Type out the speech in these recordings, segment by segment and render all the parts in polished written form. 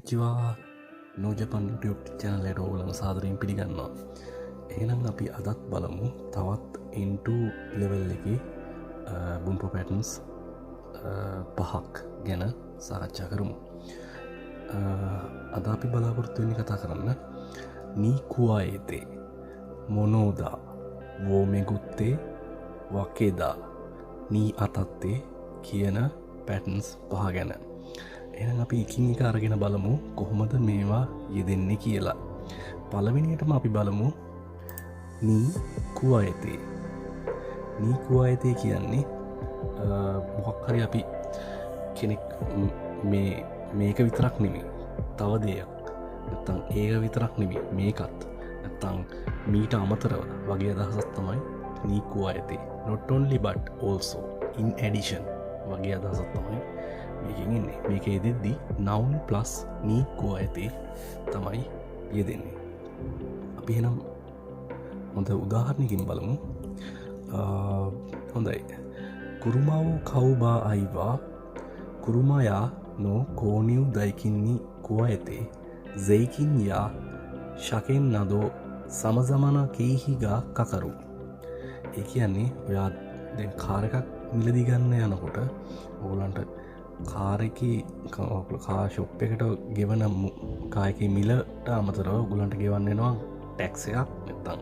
කොනිච්චිවා නෝජපන් YouTube චැනලයට ඕගොල්ලන්ව සාදරයෙන් පිළිගන්නවා. එහෙනම් අපි අදත් බලමු තවත් into level එකේ bumper patterns පහක් ගැන සාකච්ඡා කරමු. අද අපි බලාපොරොත්තු වෙන්නේ කතා කරන්න ni kuwaete monoda wo megutte wakeda ni atatte කියන patterns පහ ගැන. එහෙනම් අපි එකින් එක අරගෙන බලමු කොහොමද මේවා යෙදෙන්නේ කියලා. පළවෙනියටම අපි බලමු ni kuwaete. ni kuwaete කියන්නේ මොකක් හරි අපි කෙනෙක් මේක විතරක් නෙමෙයි තව දෙයක් නැත්තම් ඒක විතරක් නෙමෙයි මේකත් නැත්තම් මීට අමතරව වගේ අදහසක් තමයි ni kuwaete. not only but also in addition වගේ අදහසක් තමයි මේකෙන් ඉන්නේ. මේක යෙදෙද්දි noun plus ni kuwaete තමයි යෙදෙන්නේ. අපි එහෙනම් හොඳ උදාහරණයකින් බලමු. හොඳයි. කුරුමාවෝ කවුබා අයිවා කුරුමායා no koniu daikin ni kuwaete zeikin ya shaken nado samazamana keihi ga kakaru. ඒ කියන්නේ ඔයා දැන් කාර් එකක් මිලදී ගන්න යනකොට ඕගොල්ලන්ට කාර් එකේ කාර් ෂොප් එකට ගෙවන කාර් එකේ මිලට අමතරව ඕගොල්ලන්ට ගෙවන්න වෙනවා ටැක්ස් එකක් නැත්නම්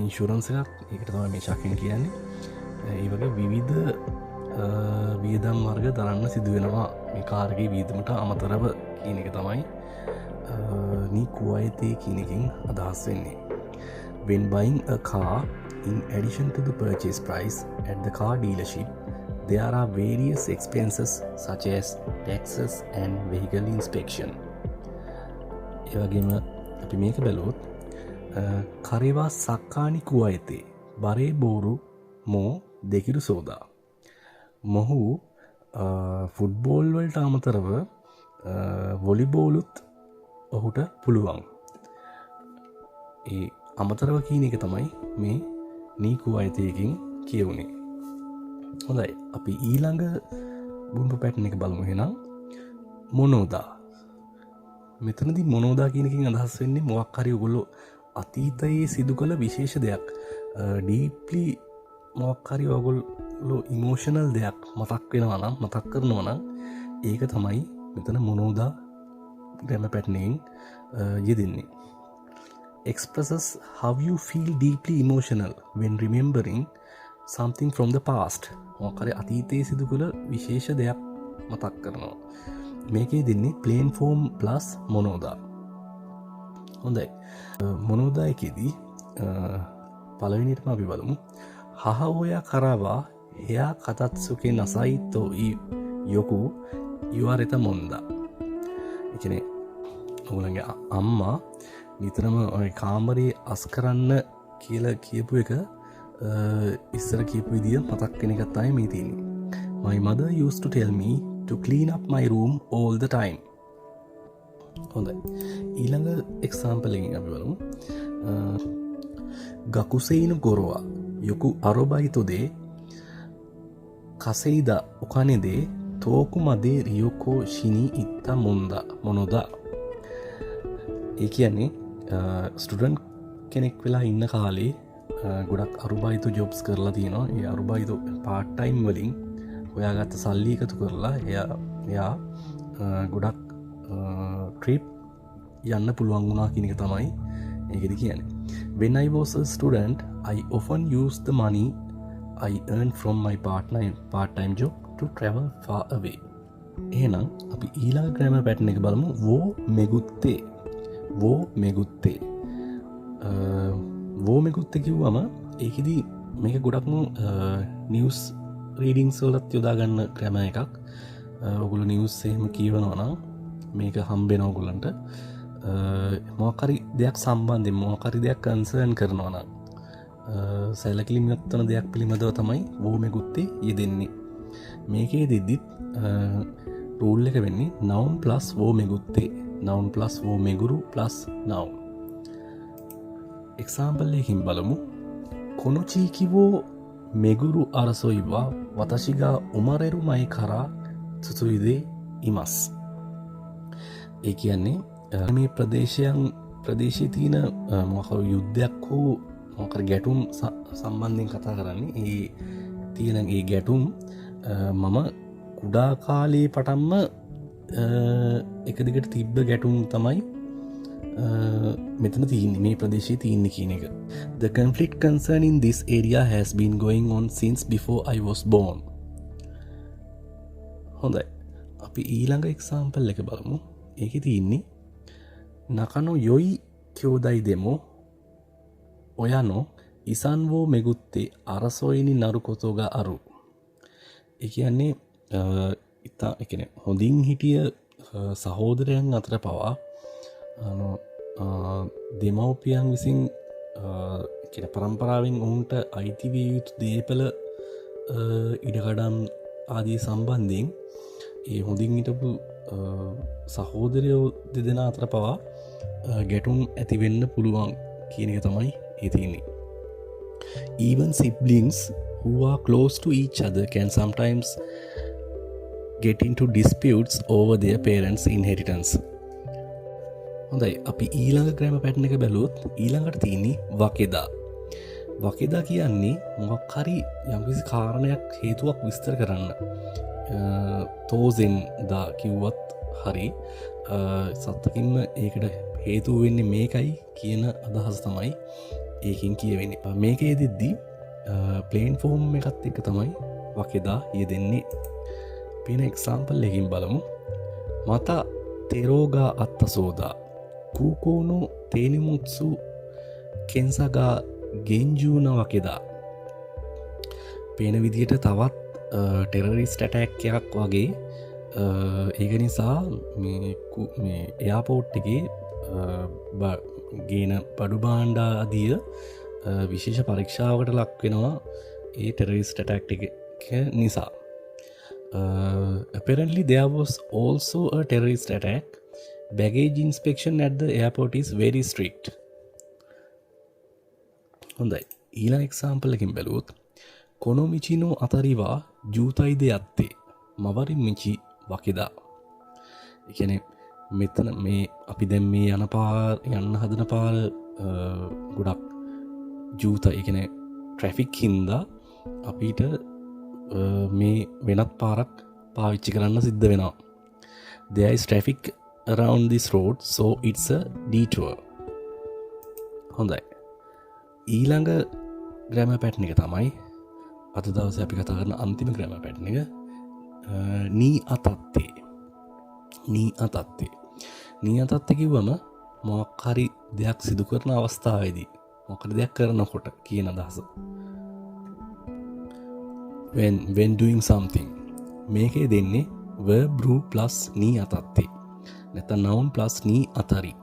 ඉන්ෂුරන්ස් එකක්. ඒකට තමයි මේ ශාකෙන් කියන්නේ. ඒ වගේ විවිධ වියදම් වර්ග දරන්න සිදු වෙනවා මේ කාර් එකේ වියදමට අමතරව කියන එක තමයි ni kuwaete කියන එකෙන් අදහස් වෙන්නේ. When buying a car, in addition to the purchase price at the car dealership, there are various expenses such as taxes and vehicle inspection. ඒ වගේම අපි මේක බැලුවොත් කරේවා සක්කානි kuwaete බරේ බෝරු මෝ දෙකිරු සෝදා. මොහු ෆුට්බෝල් වලට අමතරව වොලිබෝලුත් ඔහුට පුළුවන්. ඒ අමතරව කියන එක තමයි මේ ni kuwaete එකකින් කියවුනේ. හොඳයි. අපි ඊළඟ බුම්බ පැටර්න් එක බලමු එහෙනම්. මොනෝදා. මෙතනදී මොනෝදා කියන එකකින් අදහස් වෙන්නේ මොකක් හරි ඔයගොල්ලෝ අතීතයේ සිදු කළ විශේෂ දෙයක් ඩීප්ලි මොකක් හරි ඔයගොල්ලෝ ඉමෝෂනල් දෙයක් මතක් වෙනවා නම් මතක් කරනවා නම් ඒක තමයි මෙතන මොනෝදා ග්‍රැමර් පැටර්න් එකෙන් යෙදෙන්නේ. Expresses how you feel deeply emotional when remembering something from the past. මොකක් හරි අතීතයේ සිදු කළ විශේෂ දෙයක් මතක් කරනවා. මේකේ දෙන්නේ plain form plus monoda. හොඳයි. monoda එකේදී පළවෙනියටම අපි බලමු. හහෝයා කරවා එයා කතත්සුකේ නසයිතෝ යොකු යුවරෙත මොන්දා. ඒ කියන්නේ ඔයගොල්ලන්ගේ අම්මා නිතරම ඔය කාමරේ අස් කරන්න කියලා කියපු එක ඉස්සර කියපු විදිය මතක් වෙන එකක් තමයි මේ තියෙන්නේ. My mother used to tell me to clean up my room all the time. හොඳයි. ඊළඟ එක්සැම්පල් එකකින් අපි බලමු. ගකුසෙයින ගොරවා යොකු අරොබයිතෝ දේ කසෙයිදා ඔකනේ දේ තෝකු මදේ රියෝකෝ ශිනි ඉත්තා මොනොදා. ඒ කියන්නේ ස්ටුඩන්ට් කෙනෙක් වෙලා ඉන්න කාලේ ගොඩක් අරුබයිතු ජොබ්ස් කරලා තියෙනවා. ඒ අරුබයිතු පාර්ට් ටයිම් වලින් හොයාගත්ත සල්ලි එකතු කරලා එයා ගොඩක් ට්‍රිප් යන්න පුළුවන් වුණා කියන එක තමයි ඒකෙදි කියන්නේ. When I was a student, I often used the money I earned from my part-time job to travel far away. එහෙනම් අපි ඊළඟ ග්‍රැමර් පැටර්න් එක බලමු. wo megutte. wo megutte කිව්වම ඒකෙදි මේක ගොඩක්ම නිවුස් රීඩින්ග්ස් වලත් යොදා ගන්න ග්‍රැමර් එකක්. ඔයගොල්ලෝ නිවුස් එහෙම කියවනවා නම් මේක හම්බ වෙනවා ඔයගොල්ලන්ට. මොකක් හරි දෙයක් සම්බන්ධයෙන් මොකක් හරි දෙයක් කන්සර්න් කරනවා නම් සැලකිලිමත් වන දෙයක් පිළිබඳව තමයි wo megutte යෙදෙන්නේ. මේකේ දෙද්දිත් රූල් එක වෙන්නේ noun plus wo megutte. noun plus wo meguru plus noun. Example එකකින් බලමු. කොනොචීකිවෝ මෙගුරු අරසොයිවා වතශිගා උමරෙරු මයි කරා තුතුයිදේ ඉමස්. ඒ කියන්නේ මේ ප්‍රදේශයේ තියෙන මොකක්ද යුද්ධයක් හෝ මොකක්ද ගැටුම් සම්බන්ධයෙන් කතා කරන්නේ. ඒ තියෙන ඒ ගැටුම් මම කුඩා කාලේ පටන්ම එක දිගට තිබ්බ ගැටුම් තමයි මෙතන තියෙන්නේ මේ ප්‍රදේශයේ තියෙන්නේ කියන එක. The conflict concerning this area has been going on since before I was born. හොඳයි. අපි ඊළඟ එක්සාම්පල් එක බලමු. ඒකේ තියෙන්නේ නකනෝ යොයි කියෝදයි දෙමෝ ඔයනෝ ඉසන් වෝ මෙගුත්තේ අරසොයිනි නරු කොතෝගා අරු. ඒ කියන්නේ හොඳින් හිටිය සහෝදරයන් අතර පවා දෙමව්පියන් විසින් පරම්පරාවෙන් ඔවුන්ට අයිතිවිය යුතු දේපල ඉඩකඩම් ආදී සම්බන්ධයෙන් ඒ හොඳින් හිටපු සහෝදරයෝ දෙදෙනා අතර පවා ගැටුම් ඇතිවෙන්න පුළුවන් කියන එක තමයි ඒ තියෙන්නේ. Even siblings who are close to each other can sometimes get into disputes over their parents' inheritance. හොඳයි, අපි ඊළඟ ග්‍රෑම පැටර්න් එක බැලුවොත් ඊළඟට තියෙන්නේ වකෙදා. වකෙදා කියන්නේ මොකක් හරි යම්කිසි කාරණයක් හේතුවක් විස්තර කරන්න. තෝසෙන් දා කිව්වත් හරි සත්තකින්ම ඒකට හේතුව වෙන්නේ මේකයි කියන අදහස තමයි ඒකින් කියවෙන්නේ. මේකේ දෙද්දී ප්ලේන් ෆෝම් එකත් එක තමයි වකෙදා යෙදෙන්නේ. පින එක්සාම්පල් එකින් බලමු. මතා තෙරෝගා අත්තසෝදා කූකෝනු තේනිමුත්සු කෙන්සගා ගෙන්ජූන වකෙදා. පේන විදියට තවත් ටෙරරිස්ට් ඇටැක් එකක් වගේ. ඒක නිසා මේ එයාපෝට් එකේ ගේන බඩු බාණ්ඩාදිය විශේෂ පරීක්ෂාවකට ලක් වෙනවා ඒ ටෙරරිස්ට් ඇටැක් එක නිසා. Apparently there was also a terrorist attack. Baggage inspection at the airport is very strict. හොඳයි, ඊළඟ එක්සාම්පල් එකකින් බැලුවොත් කොනොමිචිනෝ අතරිවා ජූතයිද යත්තේ මවරිමිචි වකෙදා. ඒ කියන්නේ මෙතන මේ අපි දැන් මේ යන්න හදන පාර ගොඩක් ජූත, ඒ කියන්නේ ට්‍රැෆික් හින්දා අපිට මේ වෙනත් පාරක් පාවිච්චි කරන්න සිද්ධ වෙනවා. There is traffic around this road, so it's a detour. හොඳයි, ඊළඟ ග්‍රෑමර් පැටර්න් එක තමයි අද දවසේ අපි කතා කරන අන්තිම ග්‍රෑමර් පැටර්න් එක. නී අතත්තේ. නී අතත්තේ කිව්වම මොකක් හරි දෙයක් සිදු කරන අවස්ථාවේදී මොකද දෙයක් කරනකොට කියන අදහස. when doing something. මේකේ දෙන්නේ verb group plus නී අතත්තේ. නැත්නම් noun plus නී අතරි.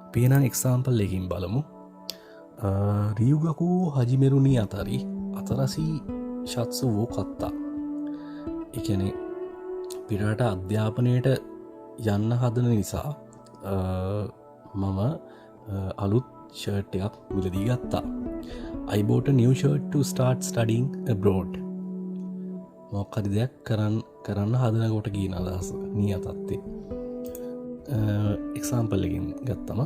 අපි එහෙනම් එක්සාම්පල් එකකින් බලමු. රියුගකු හජිමෙරු නී අතරි අතරසි ශත්සු වූ කත්තා. ඒ කියන්නේ පිටරට අධ්‍යාපනයට යන්න හදන නිසා මම අලුත් ෂර්ට් එකක් මිලදී ගත්තා. I bought a new shirt to start studying abroad. මොකක් හරි දෙයක් කරන්න හදනකොට කියන අදහස නී අතත්තේ. එක්සාම්පල් එකකින් ගත්තම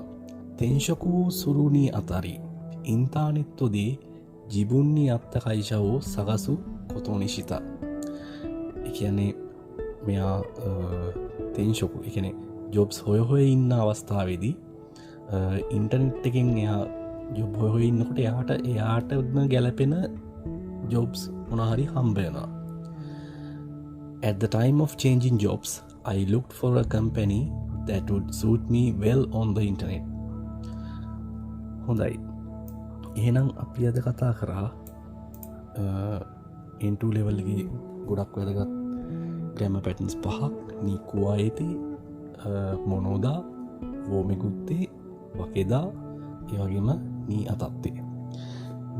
තෙන්ෂකු සුරුනී අතරි ඉන්තානෙත්තොදේ ජිබුන්නි අත්ත කයිෂවෝ සගසු කොතෝනිශිතා. ඒ කියන්නේ මෙයා තෙන්ෂකු, ඒ කියන්නේ ජොබ්ස් හොය ඉන්න අවස්ථාවේදී ඉන්ටර්නෙට් එකෙන් එයා ජොබ් හොය ඉන්නකොට එයාටම ගැලපෙන ජොබ්ස් මොනහරි හම්බ වෙනවා. At the time of changing jobs, I looked for a company that would suit me well on the internet. හොඳයි, එහෙනම් අපි අද කතා කරා N2 level එකේ ගොඩක් වැදගත් ග්‍රෑමර් පැටර්න්ස් 5ක්. නිකුවායති, මොනෝදා, වෝමෙකුත්තේ, වකෙදා, ඒ වගේම නී අතත්තේ.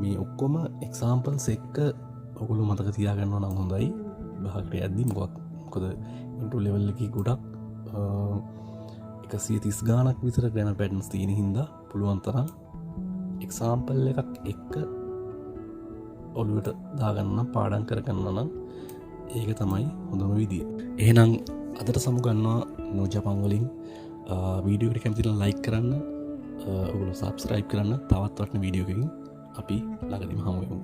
මේ ඔක්කොම එක්සාම්පල්ස් එක්ක ඔයගොල්ලෝ මතක තියාගන්නවා නම් හොඳයි. බහකට යද්දි මොකද N2 level එකේ ගොඩක් 130 ගානක් විතර ග්‍රෑමර් පැටර්න්ස් තියෙන හින්දා පුළුවන් තරම් එක්සාම්පල් එකක් එක්ක ඔළුවට දාගන්න පාඩම් කරගන්න නම් ඒක තමයි හොඳම විදිය. එහෙනම් අදට සමුගන්නවා නෝජපංවලින් වීඩියෝට කැමතින ලයික් කරන්න ඔගුල සබස්ක්‍රයිබ් කරන්න තවත් වටන වීඩියෝකින් අපි ළඟදිම හමුවමු.